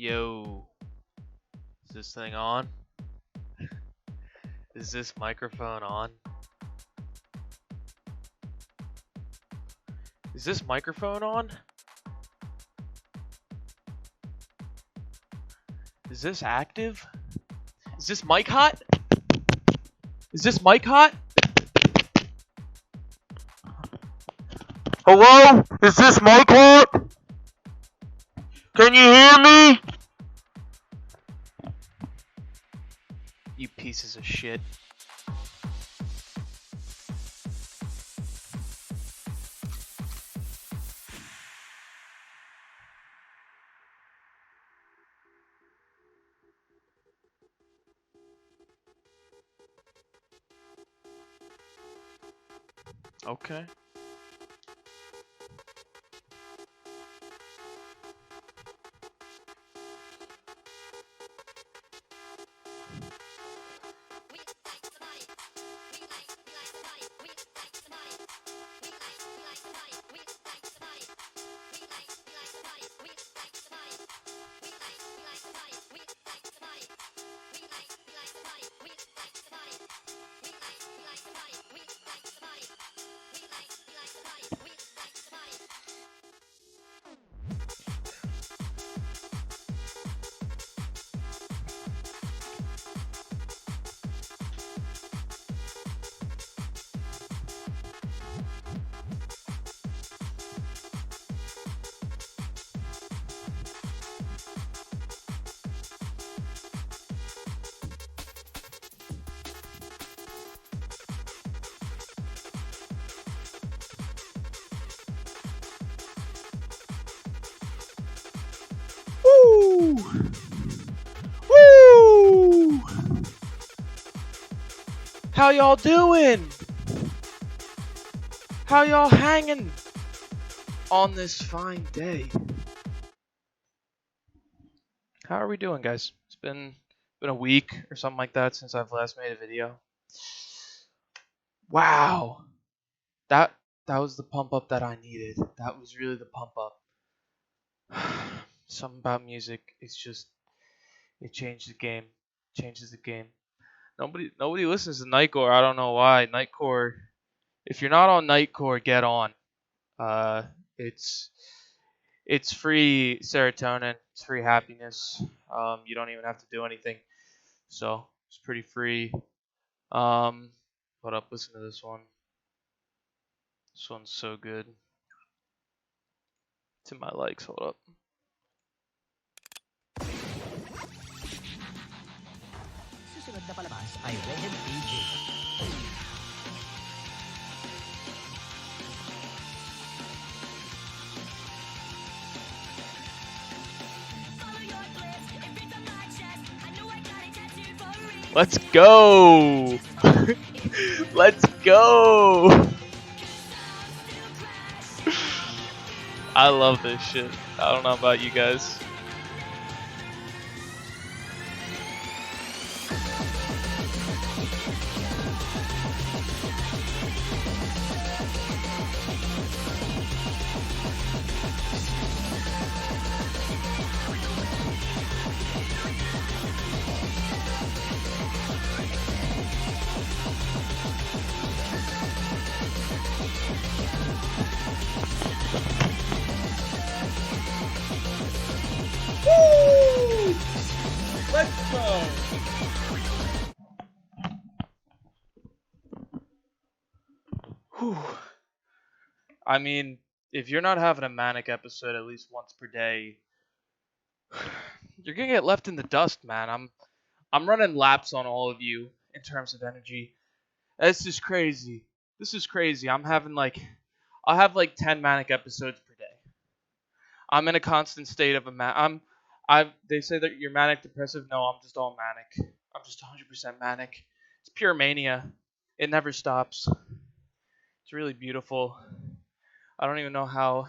Yo, is this thing on? Is this microphone on? Is this microphone on? Is this active? Is this mic hot? Is this mic hot? Hello? Is this mic hot? Can you hear me? You pieces of shit. Okay. Woo! Woo! How y'all doing? How y'all hanging on this fine day? How are we doing, guys? It's been a week or something like that since I've last made a video. Wow. That was the pump up that I needed. That was really the pump up. Something about music, it's just, it changed the game. Changes the game. Nobody listens to Nightcore. I don't know why. Nightcore, if you're not on Nightcore, get on. It's free serotonin. It's free happiness. You don't even have to do anything. So it's pretty free. Hold up, listen to this one. This one's so good. It's in my likes. Hold up. Susunod na palabas ay Redhead AJ. Let's go! Let's go! I love this shit. I don't know about you guys. Woo! Let's go! Whew. I mean, if you're not having a manic episode at least once per day, you're gonna get left in the dust, man. I'm running laps on all of you in terms of energy. This is crazy. This is crazy. I'll have like 10 manic episodes per day. I'm in a constant state of they say that you're manic depressive. No, I'm just all manic. I'm just 100% manic. It's pure mania. It never stops. It's really beautiful. I don't even know how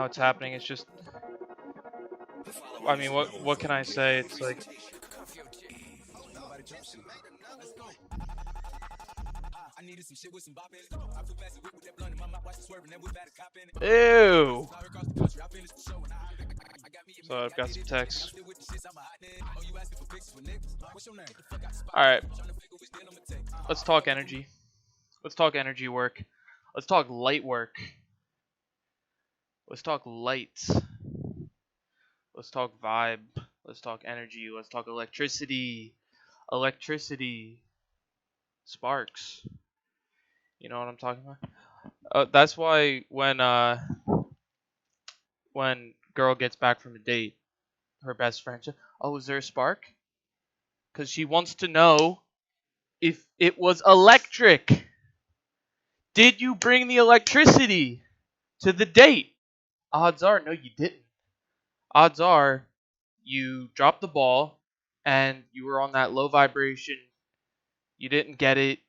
it's happening. It's just, I mean, what can I say? It's like, I needed some shit with some bop in it. I flew past the whip with that blunt in my mouth, watched it swerving, then we back to cop in it. Ew. So I've got some texts. Alright. Let's talk energy. Let's talk energy work. Let's talk light work. Let's talk lights. Let's talk vibe. Let's talk energy. Let's talk electricity. Electricity. Sparks. You know what I'm talking about? That's why when girl gets back from a date, her best friend says, "Oh, is there a spark?" Because she wants to know if it was electric. Did you bring the electricity to the date? Odds are, no, you didn't. Odds are, you dropped the ball and you were on that low vibration. You didn't get it.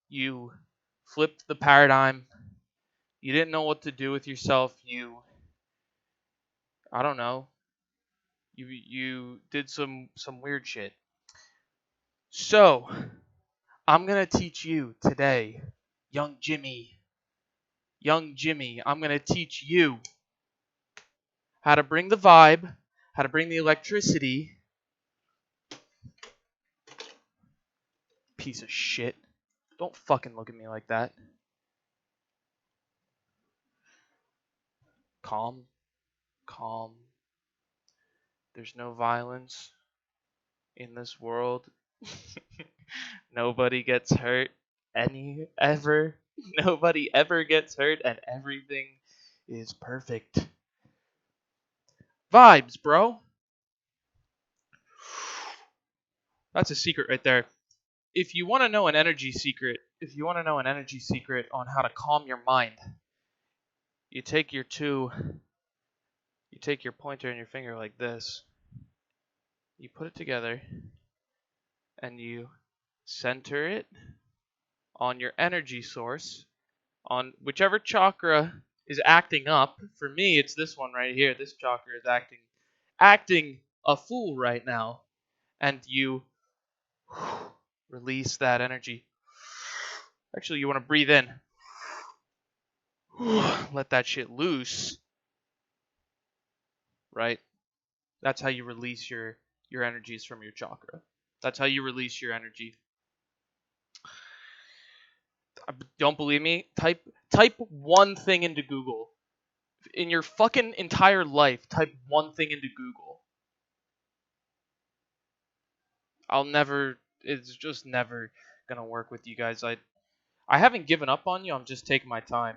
You flipped the paradigm. You didn't know what to do with yourself. I don't know. You did some weird shit. So, I'm going to teach you today, young Jimmy, I'm going to teach you how to bring the vibe, how to bring the electricity. Piece of shit. Don't fucking look at me like that. Calm. There's no violence in this world. Nobody gets hurt ever. Nobody ever gets hurt and everything is perfect. Vibes, bro. That's a secret right there. If you want to know an energy secret, on how to calm your mind, you take your pointer and your finger like this. You put it together and you center it on your energy source, on whichever chakra is acting up. For me, it's this one right here. This chakra is acting a fool right now. And you release that energy. Actually, you want to breathe in. Let that shit loose. Right? That's how you release your energies from your chakra. That's how you release your energy. Don't believe me? Type one thing into Google. In your fucking entire life, type one thing into Google. It's just never gonna work with you guys. I haven't given up on you, I'm just taking my time.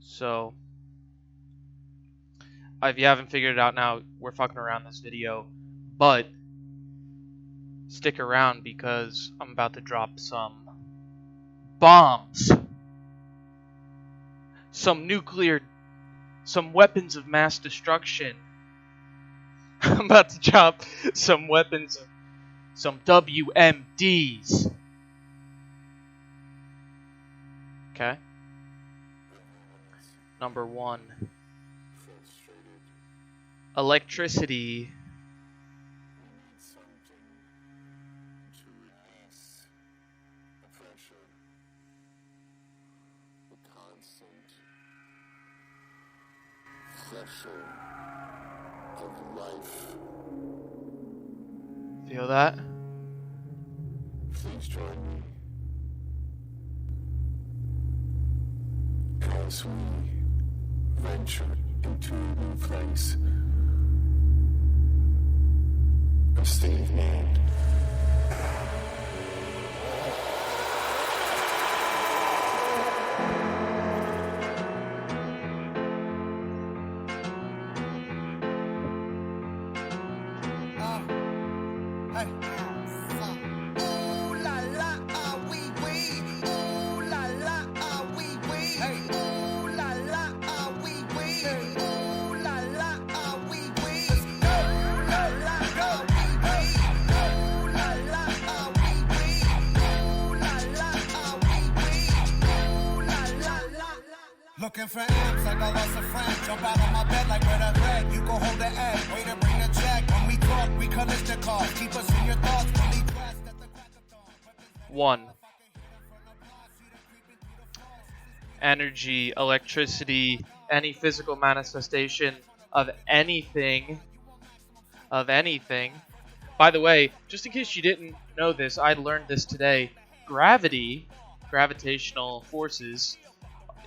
So, if you haven't figured it out now, we're fucking around this video. But, stick around because I'm about to drop some bombs. Some weapons of mass destruction. I'm about to drop some WMDs. Okay? Number 1. Electricity. Of life. Feel that? Please join me as we venture into a new place, a state of mind. Looking for amps like I lost a friend. Jump out of my bed like red at red. You go hold the egg. Way to bring the check. When we talk, we Kalishnikov. Keep us in your thoughts. Believe rest at the crack of dawn. 1. energy, electricity, any physical manifestation of anything. By the way, just in case you didn't know this, I learned this today. Gravitational forces,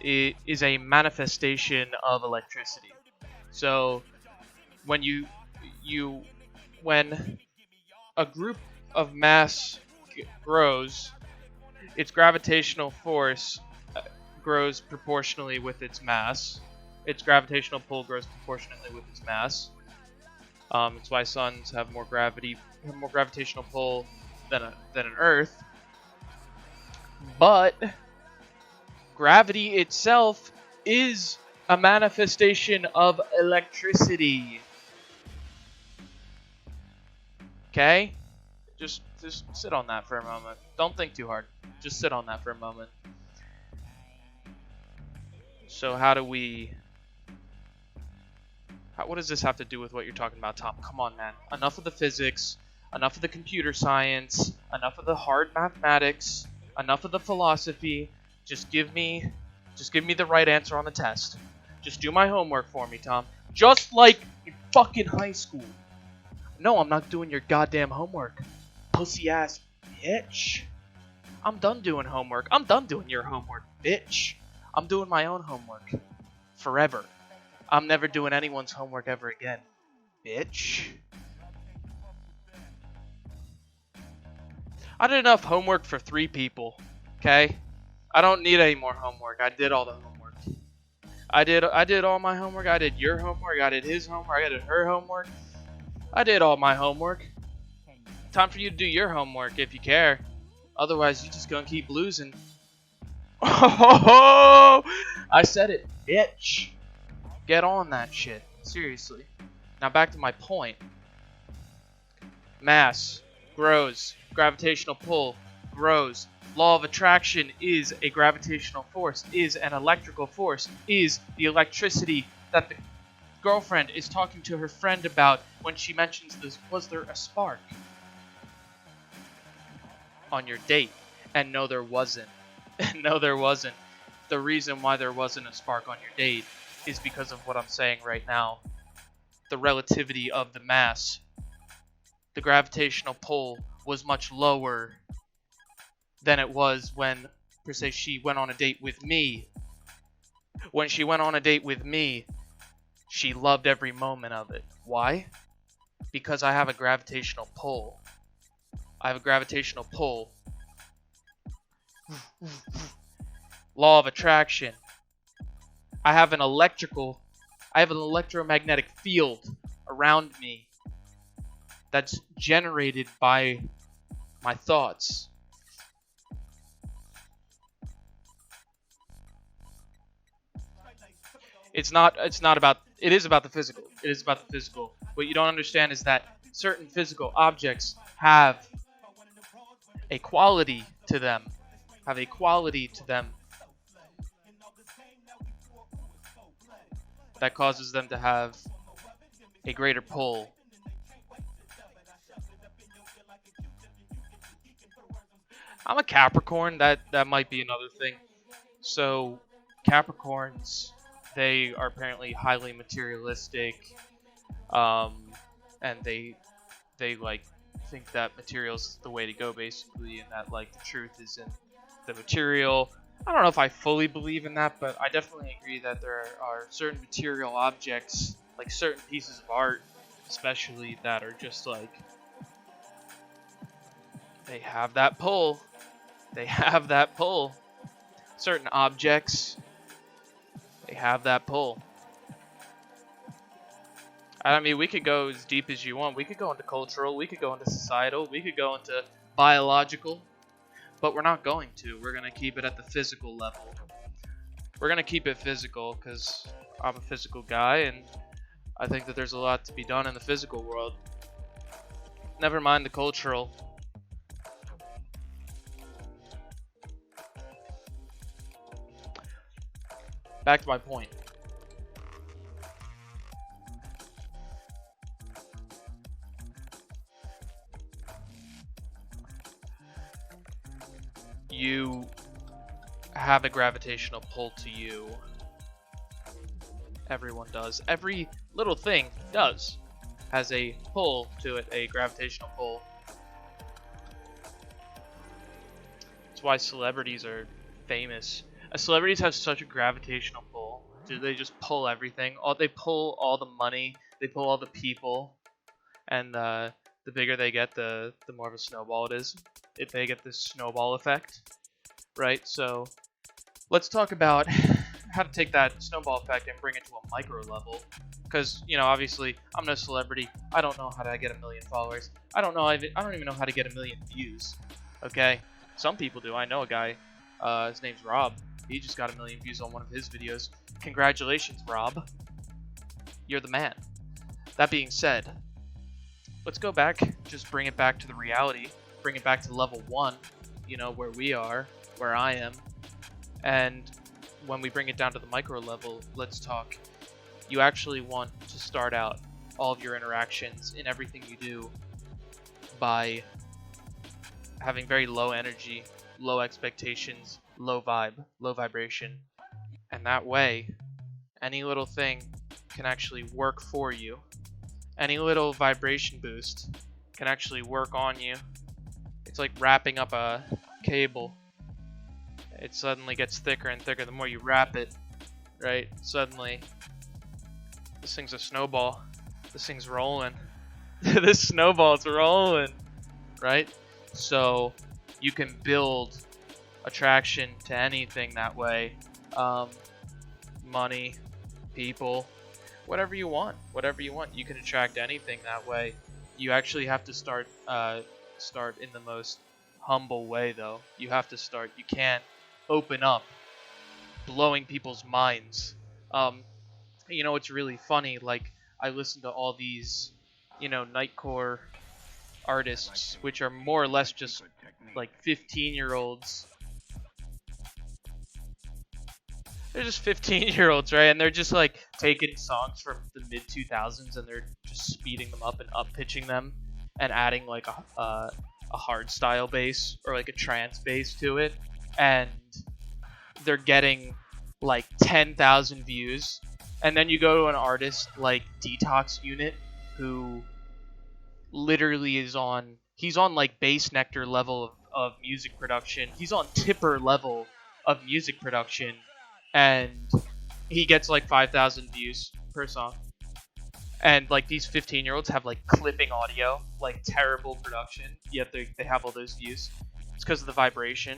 is a manifestation of electricity. So when when a group of mass grows, its gravitational force grows proportionally with its mass. Its gravitational pull grows proportionately with its mass. It's why suns have more gravitational pull than an Earth. But gravity itself is a manifestation of electricity. Okay? Just sit on that for a moment. Don't think too hard. Just sit on that for a moment. So what does this have to do with what you're talking about, Tom? Come on, man. Enough of the physics, enough of the computer science, enough of the hard mathematics, enough of the philosophy. Just give me the right answer on the test. Just do my homework for me, Tom. Just like in fucking high school. No, I'm not doing your goddamn homework. Pussy ass bitch. I'm done doing homework. I'm done doing your homework, bitch. I'm doing my own homework. Forever. I'm never doing anyone's homework ever again, bitch. I did enough homework for 3 people, okay? I don't need any more homework. I did all the homework. I did all my homework. I did your homework. I did his homework. I did her homework. I did all my homework. Time for you to do your homework if you care. Otherwise, you're just gonna keep losing. Oh, I said it, bitch. Get on that shit. Seriously. Now back to my point. Mass grows. Gravitational pull grows. Law of attraction is a gravitational force, is an electrical force, is the electricity that the girlfriend is talking to her friend about when she mentions this. Was there a spark on your date? And no, there wasn't. No, there wasn't. The reason why there wasn't a spark on your date is because of what I'm saying right now. The relativity of the mass. The gravitational pull was much lower than it was when, per se, she went on a date with me. When she went on a date with me, she loved every moment of it. Why? Because I have a gravitational pull. I have a gravitational pull. Law of attraction. I have an electromagnetic field around me that's generated by my thoughts. It is about the physical. It is about the physical. What you don't understand is that certain physical objects have a quality to them. That causes them to have a greater pull. I'm a Capricorn. That might be another thing. So Capricorns, they are apparently highly materialistic, and they like think that material's the way to go, basically, and that like the truth is in the material. I don't know if I fully believe in that, but I definitely agree that there are certain material objects, like certain pieces of art, especially, that are just like, they have that pull. They have that pull. Certain objects, they have that pull. I mean, we could go as deep as you want. We could go into cultural, we could go into societal, we could go into biological, but we're not going to. We're going to keep it at the physical level. We're going to keep it physical because I'm a physical guy, and I think that there's a lot to be done in the physical world. Never mind the cultural. Back to my point. You have a gravitational pull to you. Everyone does. Every little thing does. Has a pull to it, a gravitational pull. That's why celebrities are famous. Celebrities have such a gravitational pull. They just pull everything. They pull all the money. They pull all the people. And the bigger they get, the more of a snowball it is. They get this snowball effect, right? So let's talk about how to take that snowball effect and bring it to a micro level. Because, you know, obviously, I'm no celebrity. I don't know how to get 1 million followers. I don't even know how to get 1 million views. Okay? Some people do. I know a guy. His name's Rob. He just got 1 million views on one of his videos. Congratulations, Rob. You're the man. That being said, let's go back. Just bring it back to the reality. Bring it back to level 1. You know, where we are. Where I am. And when we bring it down to the micro level, let's talk. You actually want to start out all of your interactions in everything you do by having very low energy, low expectations, low vibe, low vibration. And that way, any little thing can actually work for you. Any little vibration boost can actually work on you. It's like wrapping up a cable. It suddenly gets thicker and thicker the more you wrap it, right? Suddenly, this thing's a snowball. This thing's rolling. This snowball's rolling, right? So you can build attraction to anything that way. Money, people, whatever you want. Whatever you want. You can attract anything that way. You actually have to start in the most humble way, though. You have to start. You can't open up, blowing people's minds. You know, it's really funny. Like, I listen to all these, you know, nightcore artists, which are more or less just like 15-year-olds. They're just 15-year-olds, right? And they're just like taking songs from the mid 2000s and they're just speeding them up and up pitching them and adding like a hard style bass or like a trance bass to it, and they're getting like 10,000 views. And then you go to an artist like Detox Unit, who literally he's on like Bass Nectar level of music production. He's on Tipper level of music production, and he gets like 5,000 views per song. And like these 15-year-olds have like clipping audio, like terrible production, yet they have all those views. It's because of the vibration.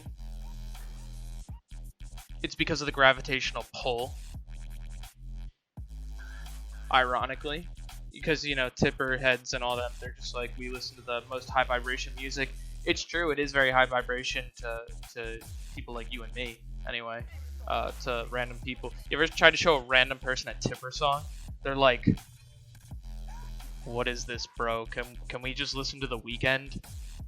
It's because of the gravitational pull. Ironically, because, you know, Tipper heads and all them, they're just like, we listen to the most high vibration music. It's true, it is very high vibration to people like you and me, anyway. To random people. You ever tried to show a random person a Tipper song? They're like, what is this, bro? Can we just listen to The Weeknd?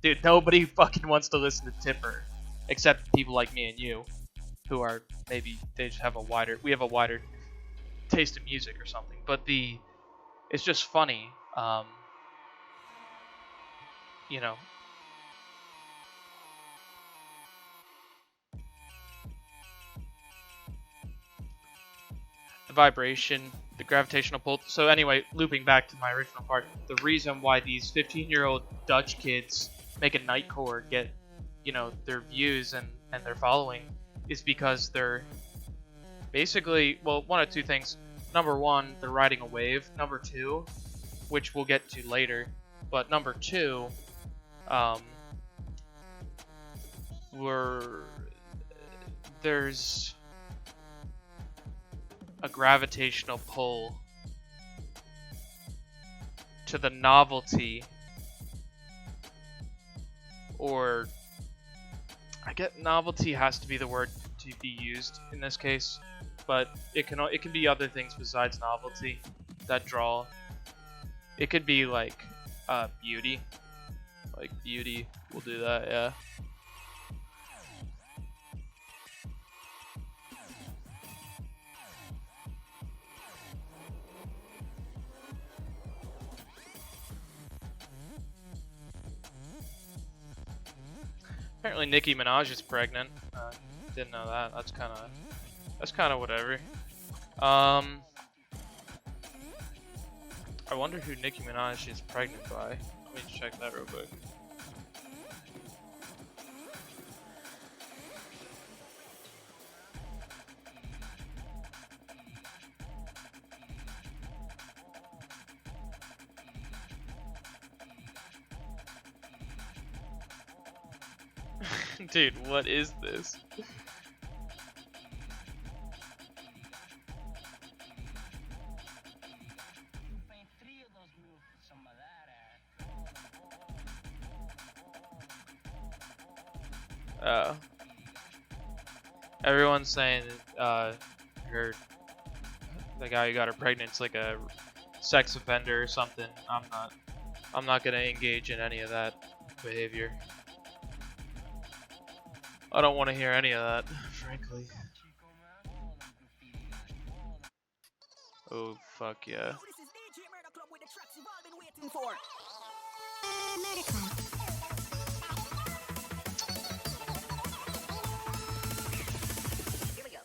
Dude, nobody fucking wants to listen to Tipper, except people like me and you, who are maybe they just have we have a wider taste in music or something. But it's just funny, you know. The vibration, the gravitational pull. So anyway, looping back to my original part, the reason why these 15-year-old Dutch kids make a nightcore get, you know, their views and their following is because they're basically, well, one of two things. Number one, they're riding a wave. Number two, which we'll get to later, but number two, there's a gravitational pull to the novelty, or I get novelty has to be the word to be used in this case, but it can be other things besides novelty that draw. It could be like beauty. Like beauty will do that, yeah. Apparently Nicki Minaj is pregnant. Didn't know that. That's kind of whatever. I wonder who Nicki Minaj is pregnant by. Let me check that real quick. Dude, what is this? Uh, Everyone's saying her the guy who got her pregnant is like a sex offender or something. I'm not gonna engage in any of that behavior. I don't want to hear any of that, frankly. Oh fuck yeah. This is DJ Murder Club with the tracks you've all been waiting for. Here we go.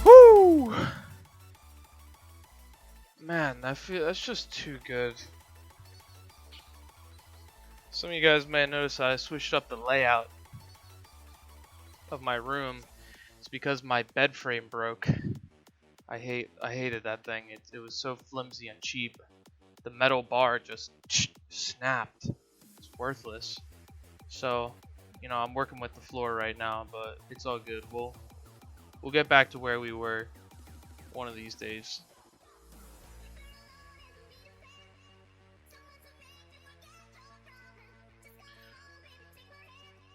Woo! Man, that's just too good. Some of you guys may have noticed I switched up the layout of my room. It's because my bed frame broke. I hated that thing. It was so flimsy and cheap. The metal bar just snapped. It's worthless. So, you know, I'm working with the floor right now, but it's all good. We'll get back to where we were one of these days.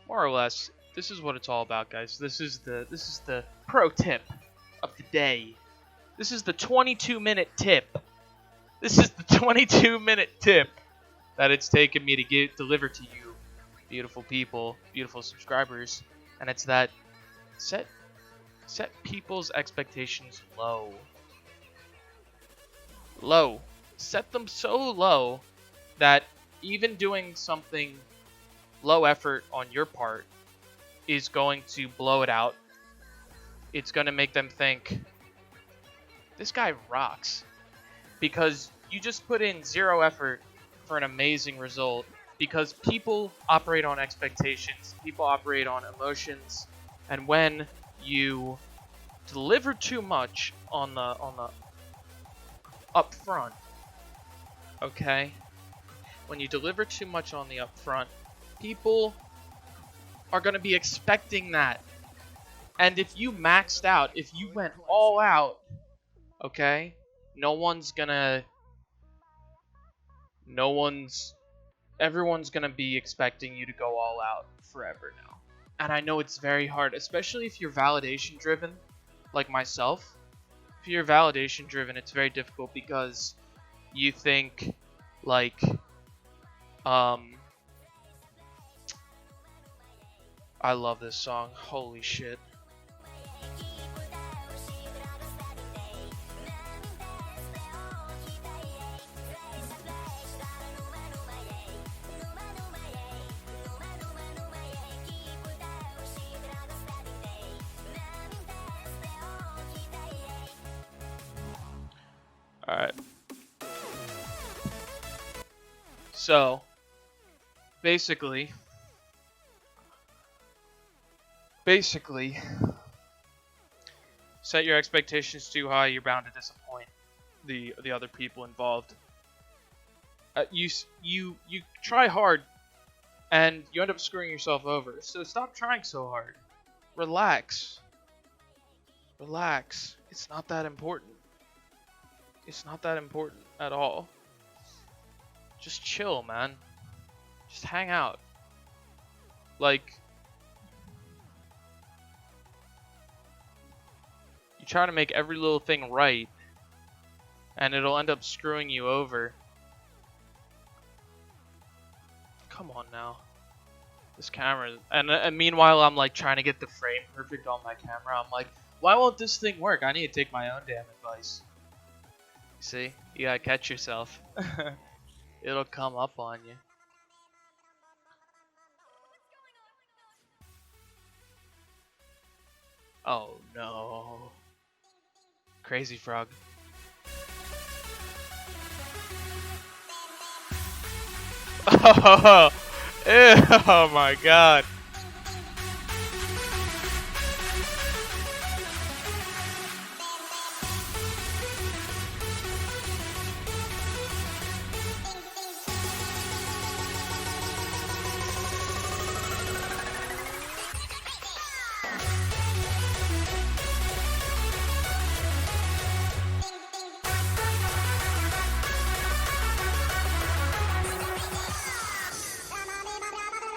More or less, this is what it's all about, guys. This is the pro tip of the day. This is the 22-minute tip. This is the 22-minute tip that it's taken me to deliver to you, beautiful people, beautiful subscribers, and it's that set people's expectations low. Low. Set them so low that even doing something low effort on your part is going to blow it out. It's going to make them think, this guy rocks. Because you just put in zero effort for an amazing result. Because people operate on expectations, people operate on emotions, and when you deliver too much on the up front, okay? When you deliver too much on the up front, people are going to be expecting that. And if you maxed out, if you went all out, okay? Everyone's going to be expecting you to go all out forever now. And I know it's very hard, especially if you're validation driven, like myself. If you're validation driven, it's very difficult because you think like, I love this song. Holy shit. Alright. So, basically, set your expectations too high, you're bound to disappoint the other people involved. You try hard, and you end up screwing yourself over. So stop trying so hard. Relax. Relax. It's not that important. It's not that important at all. Just chill, man. Just hang out. Like, you try to make every little thing right, and it'll end up screwing you over. Come on now. This camera, and meanwhile I'm like trying to get the frame perfect on my camera. I'm like, why won't this thing work? I need to take my own damn advice. See, you gotta catch yourself. It'll come up on you. Oh no. Crazy frog. Oh, oh my god.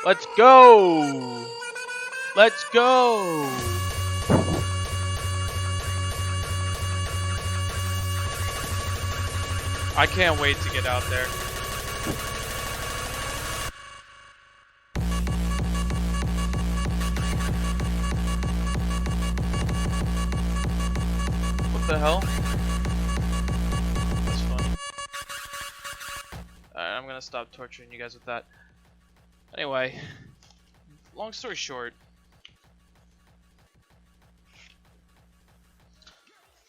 Let's go! Let's go! I can't wait to get out there. What the hell? That's funny. Alright, I'm gonna stop torturing you guys with that. Anyway, long story short.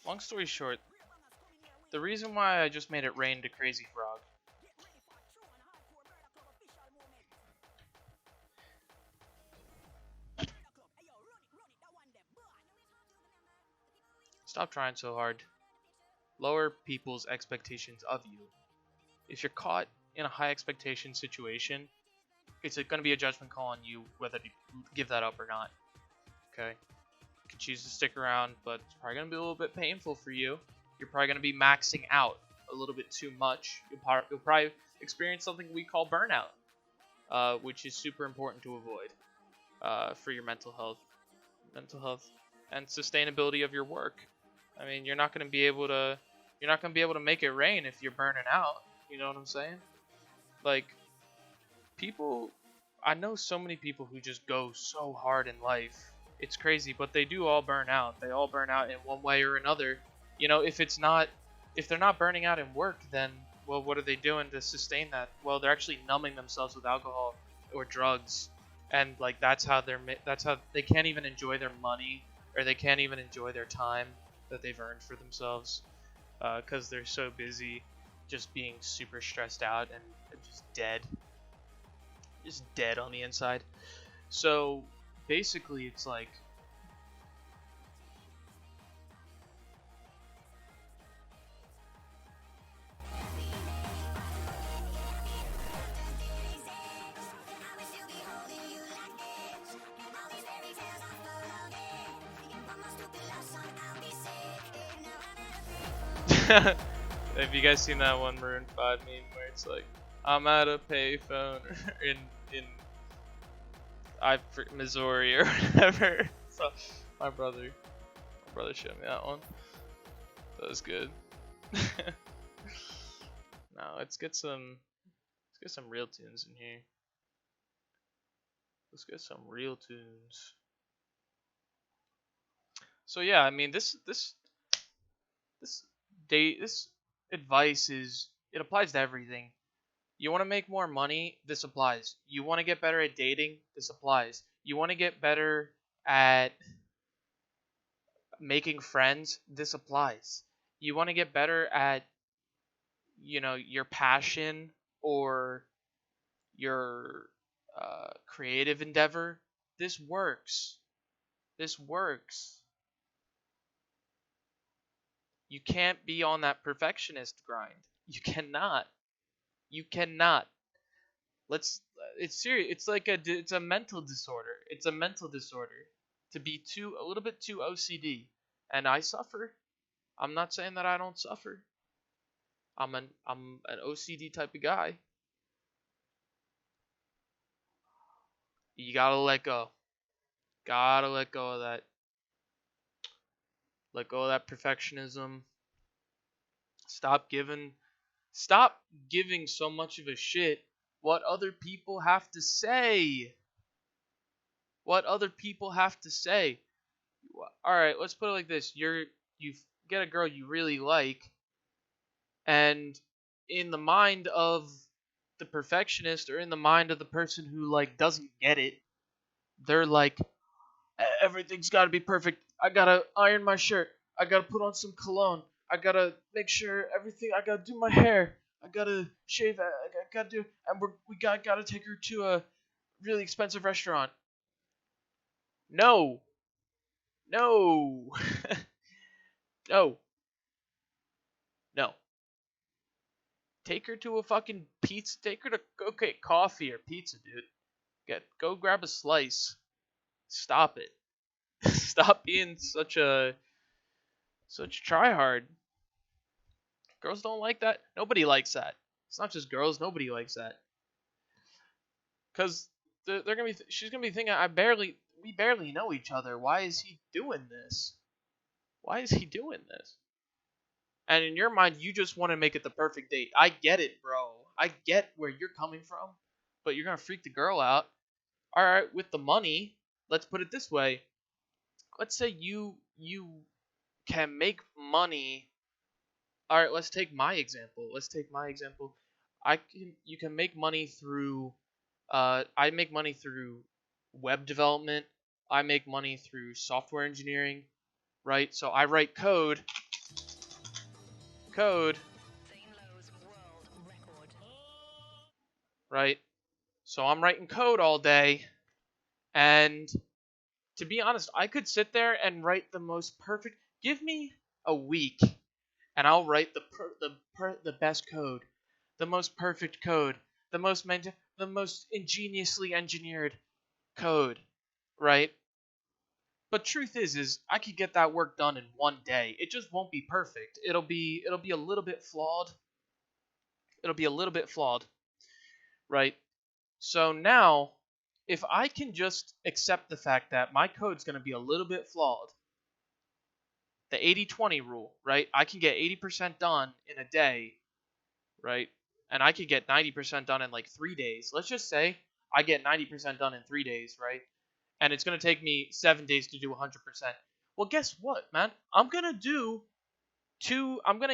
Long story short, the reason why I just made it rain to Crazy Frog stop trying so hard. Lower people's expectations of you. If you're caught in a high expectation situation, it's going to be a judgment call on you whether to give that up or not. Okay? You can choose to stick around, but it's probably going to be a little bit painful for you. You're probably going to be maxing out a little bit too much. You'll probably experience something we call burnout, which is super important to avoid for your mental health and sustainability of your work. I mean, you're not going to be able to make it rain if you're burning out. You know what I'm saying? Like, I know so many people who just go so hard in life. It's crazy, but they do all burn out. They all burn out in one way or another. You know, if they're not burning out in work, then, well, what are they doing to sustain that? Well, they're actually numbing themselves with alcohol or drugs. And, like, that's how they can't even enjoy their money, or they can't even enjoy their time that they've earned for themselves, because they're so busy just being super stressed out and just dead on the inside. So basically it's like have you guys seen that one Maroon 5 meme where it's like, I'm at a payphone in Missouri or whatever? So my brother showed me that one. That was good. Now let's get some real tunes in here. Let's get some real tunes. So yeah, I mean this advice it applies to everything. You want to make more money? This applies. You want to get better at dating? This applies. You want to get better at making friends? This applies. You want to get better at, your passion or your creative endeavor? This works. This works. You can't be on that perfectionist grind. You cannot. You cannot. It's serious. It's a mental disorder. It's a mental disorder to be a little bit too OCD. And I suffer. I'm not saying that I don't suffer. I'm an OCD type of guy. You gotta let go. Gotta let go of that. Let go of that perfectionism. Stop giving so much of a shit what other people have to say. What other people have to say. All right, let's put it like this. You get a girl you really like, and in the mind of the perfectionist, or in the mind of the person who like doesn't get it, they're like, everything's got to be perfect. I got to iron my shirt. I got to put on some cologne. I got to make sure everything, I got to do my hair. I got to shave. I got to do, and we got to take her to a really expensive restaurant. No. No. No. No. Take her to a fucking pizza. Take her to go get coffee or pizza, dude. Go grab a slice. Stop it. Stop being such tryhard. Girls don't like that. Nobody likes that. It's not just girls. Nobody likes that. Cause they're gonna be. She's gonna be thinking, we barely know each other. Why is he doing this? Why is he doing this? And in your mind, you just want to make it the perfect date. I get it, bro. I get where you're coming from, but you're gonna freak the girl out. All right, with the money, let's put it this way. Let's say you can make money. All right, let's take my example. You can make money through. I make money through web development. I make money through software engineering, right? So I write code. Right? So I'm writing code all day, and to be honest, I could sit there and write the most perfect. Give me a week, and I'll write the best code, the most perfect code, the most ingeniously engineered code, right? But truth is I could get that work done in one day. It just won't be perfect. It'll be a little bit flawed. It'll be a little bit flawed, right? So now, if I can just accept the fact that my code's going to be a little bit flawed, the 80-20 rule, right? I can get 80% done in a day, right? And I could get 90% done in like 3 days. Let's just say I get 90% done in 3 days, right? And it's going to take me 7 days to do 100%. Well, guess what, man? I'm going to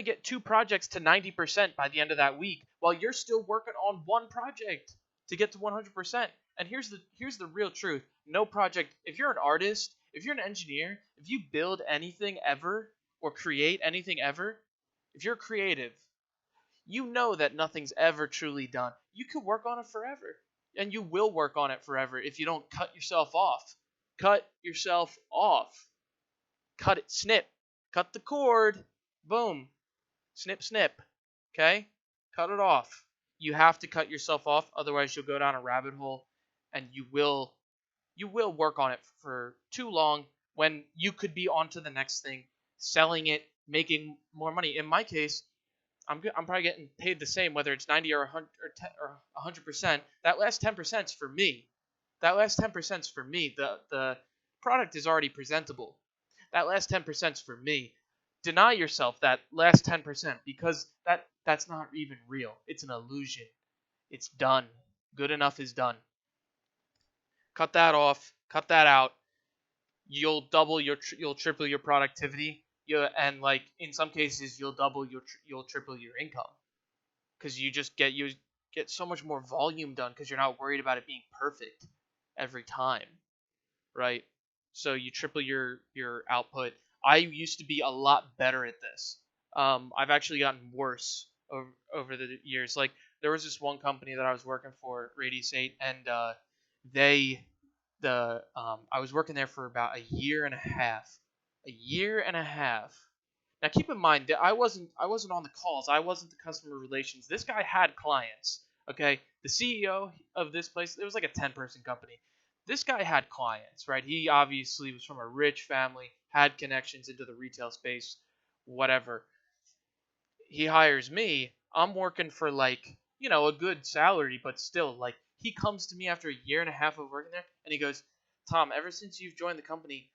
get 2 projects to 90% by the end of that week, while you're still working on one project to get to 100%. And here's the real truth. No project, if you're an artist, if you're an engineer, if you build anything ever or create anything ever, if you're creative, you know that nothing's ever truly done. You could work on it forever, and you will work on it forever if you don't cut yourself off. Cut yourself off. Cut it, snip. Cut the cord. Boom. Snip, snip. Okay? Cut it off. You have to cut yourself off, otherwise you'll go down a rabbit hole, and you will work on it for too long when you could be on to the next thing, selling it, making more money. In my case, I'm probably getting paid the same whether it's 90 or 100%. That last 10% is for me. The product is already presentable. That last 10% is for me. Deny yourself that last 10% because that's not even real. It's an illusion. It's done. Good enough is done. Cut that off. Cut that out. You'll triple your productivity. And like in some cases you'll triple your income because you get so much more volume done because you're not worried about it being perfect every time, right? So you triple your output. I used to be a lot better at this. I've actually gotten worse over the years. Like there was this one company that I was working for, Radius 8, and I was working there for about a year and a half. A year and a half. Now keep in mind that I wasn't on the calls. I wasn't the customer relations. This guy had clients. Okay, the CEO of this place, it was like a 10-person company. This guy had clients, right? He obviously was from a rich family, had connections into the retail space, whatever. He hires me. I'm working for like, a good salary, but still, like, he comes to me after a year and a half of working there, and he goes, Tom, ever since you've joined the company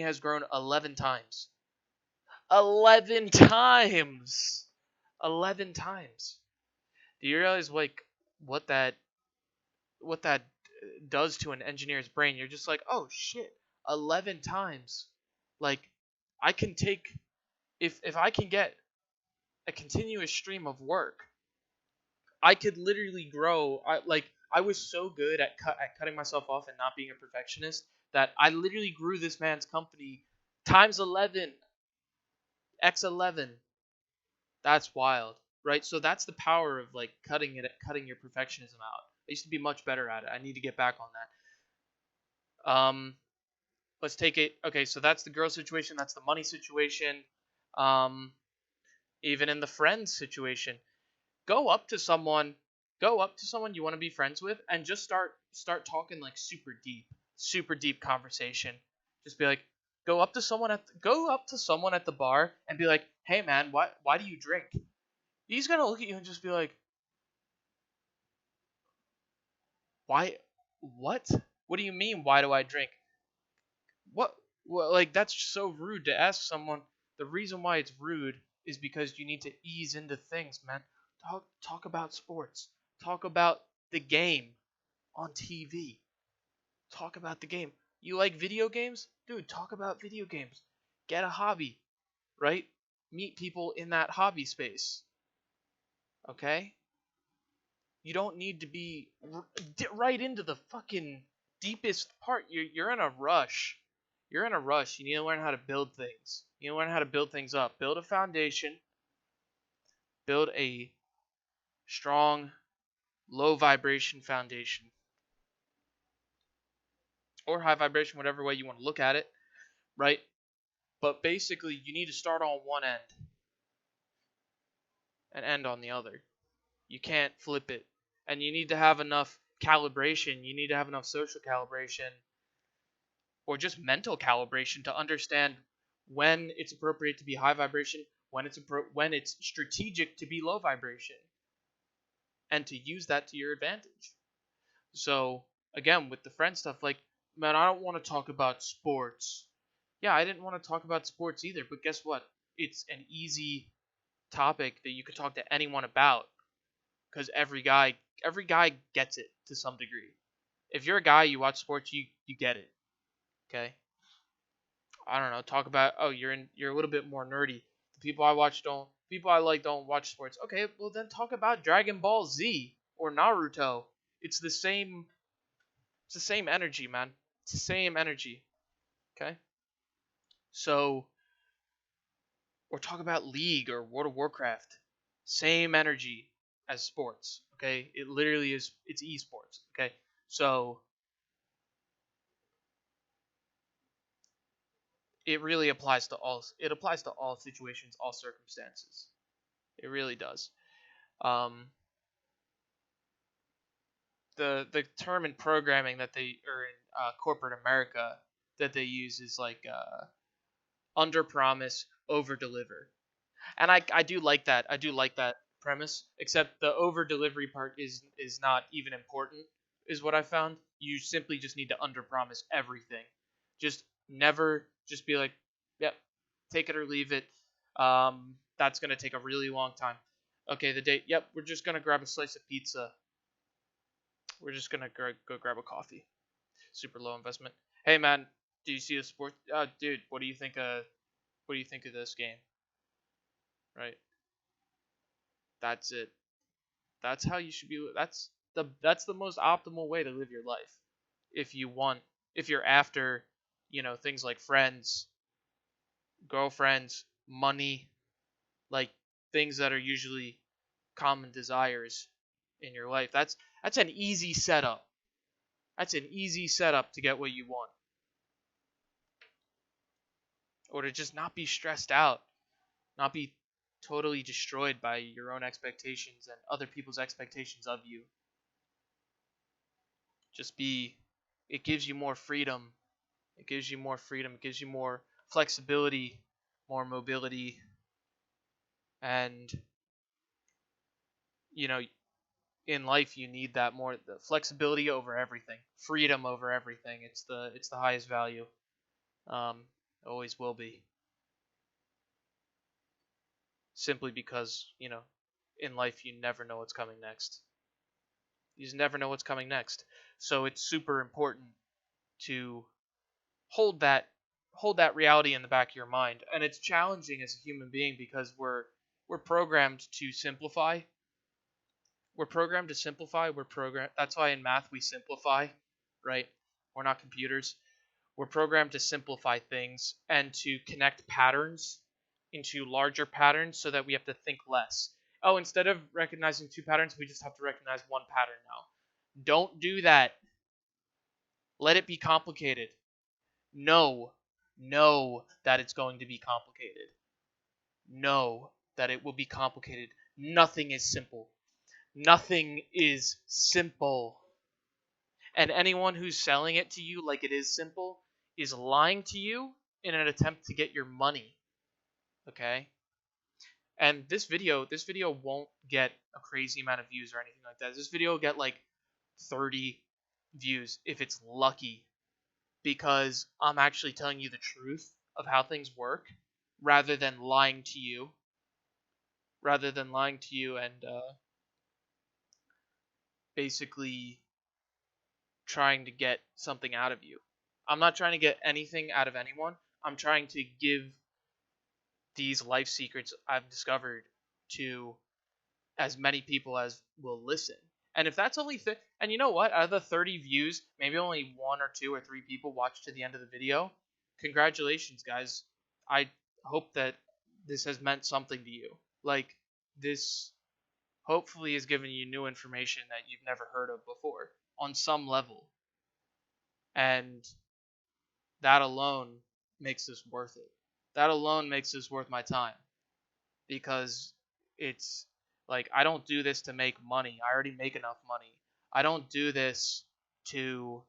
has grown 11 times. 11 times! 11 times. Do you realize like what that what that does to an engineer's brain? You're just like, "Oh shit, 11 times." Like I can take if I can get a continuous stream of work, I could literally grow. I was so good at cutting myself off and not being a perfectionist that I literally grew this man's company times 11, x 11. That's wild, right? So that's the power of like cutting your perfectionism out. I used to be much better at it. I need to get back on that. Let's take it. Okay, so that's the girl situation. That's the money situation. Um, even in the friends situation, go up to someone, you want to be friends with, and just start talking like super deep conversation. Just be like, go up to someone at the bar and be like, hey man, why do you drink? He's gonna look at you and just be like, why? What? What do you mean? Why do I drink? What? Well, like that's so rude to ask someone. The reason why it's rude is because you need to ease into things, man. Talk about sports. Talk about the game on TV. Talk about the game. You like video games? Dude, talk about video games. Get a hobby, right? Meet people in that hobby space. Okay? You don't need to be right into the fucking deepest part. You're in a rush. You're in a rush. You need to learn how to build things. You need to learn how to build things up. Build a foundation. Build a strong, low vibration foundation. Or high vibration, whatever way you want to look at it, right? But basically, you need to start on one end and end on the other. You can't flip it. And you need to have enough calibration. You need to have enough social calibration or just mental calibration to understand when it's appropriate to be high vibration, when it's strategic to be low vibration, and to use that to your advantage. So again, with the friend stuff, like, man, I don't want to talk about sports. Yeah, I didn't want to talk about sports either, but guess what? It's an easy topic that you could talk to anyone about because every guy gets it to some degree. If you're a guy, you watch sports, you get it. Okay? I don't know, talk about, oh, you're a little bit more nerdy. The people I like don't watch sports. Okay, well then talk about Dragon Ball Z or Naruto. It's the same energy, man. It's the same energy. Okay? So, or talk about League or World of Warcraft. Same energy as sports. Okay? It literally is, it's esports. Okay? So, it really applies to all situations, all circumstances. It really does. Um, the term in programming that they, or in corporate America, that they use is like under promise, over deliver. And I do like that. I do like that premise. Except the over delivery part is not even important. Is what I found. You simply just need to under promise everything. Just never just be like, yep, take it or leave it. That's gonna take a really long time. Okay, the date. Yep, we're just gonna grab a slice of pizza. We're just gonna go grab a coffee. Super low investment. Hey man, do you see the sport? Dude, what do you think? What do you think of this game? Right. That's it. That's how you should be. That's the most optimal way to live your life. If you want, if you're after, things like friends, girlfriends, money, like things that are usually common desires in your life. That's an easy setup. That's an easy setup to get what you want. Or to just not be stressed out, not be totally destroyed by your own expectations and other people's expectations of you. Just be, it gives you more freedom. It gives you more freedom. It gives you more flexibility, more mobility, and you know, in life you need that more, the flexibility over everything, freedom over everything. It's the highest value. Always will be. Simply because, in life, you never know what's coming next. You just never know what's coming next. So it's super important to hold that reality in the back of your mind. And it's challenging as a human being because we're programmed to simplify. We're programmed to simplify. That's why in math we simplify, right? We're not computers. We're programmed to simplify things and to connect patterns into larger patterns so that we have to think less. Oh, instead of recognizing two patterns, we just have to recognize one pattern now. Don't do that. Let it be complicated. Know that it's going to be complicated. Know that it will be complicated. Nothing is simple. Nothing is simple. And anyone who's selling it to you like it is simple is lying to you in an attempt to get your money. Okay? And this video won't get a crazy amount of views or anything like that. This video will get like 30 views if it's lucky, because I'm actually telling you the truth of how things work rather than lying to you. And basically trying to get something out of you. I'm not trying to get anything out of anyone. I'm trying to give these life secrets I've discovered to as many people as will listen. And if that's only and you know what? Out of the 30 views, maybe only 1 or 2 or 3 people watched to the end of the video. Congratulations, guys. I hope that this has meant something to you. Like, this hopefully has given you new information that you've never heard of before on some level. And that alone makes this worth it. That alone makes this worth my time. Because it's like, I don't do this to make money. I already make enough money. I don't do this to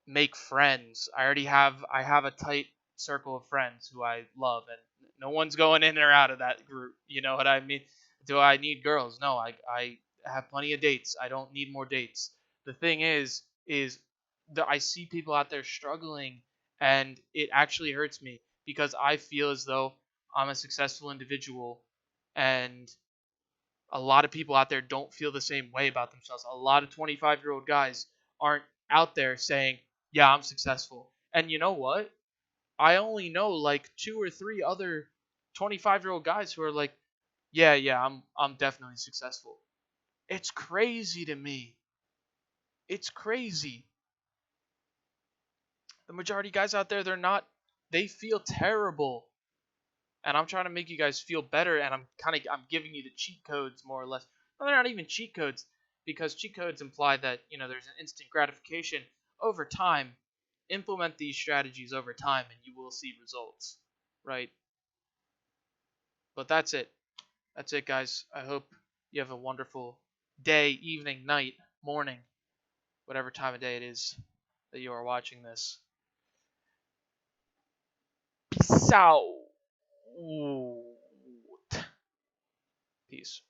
make friends. I have a tight circle of friends who I love, and no one's going in or out of that group. You know what I mean? Do I need girls? No, I have plenty of dates. I don't need more dates. The thing is that I see people out there struggling, and it actually hurts me because I feel as though I'm a successful individual, and a lot of people out there don't feel the same way about themselves. A lot of 25-year-old guys aren't out there saying, yeah, I'm successful. And you know what? I only know like 2 or 3 other 25-year-old guys who are like, yeah, I'm definitely successful. It's crazy to me. It's crazy. The majority of guys out there, they feel terrible. And I'm trying to make you guys feel better, and I'm giving you the cheat codes more or less. No, they're not even cheat codes, because cheat codes imply that, there's an instant gratification. Over time, implement these strategies over time and you will see results, right? But that's it. That's it, guys. I hope you have a wonderful day, evening, night, morning, whatever time of day it is that you are watching this. Peace out. Peace.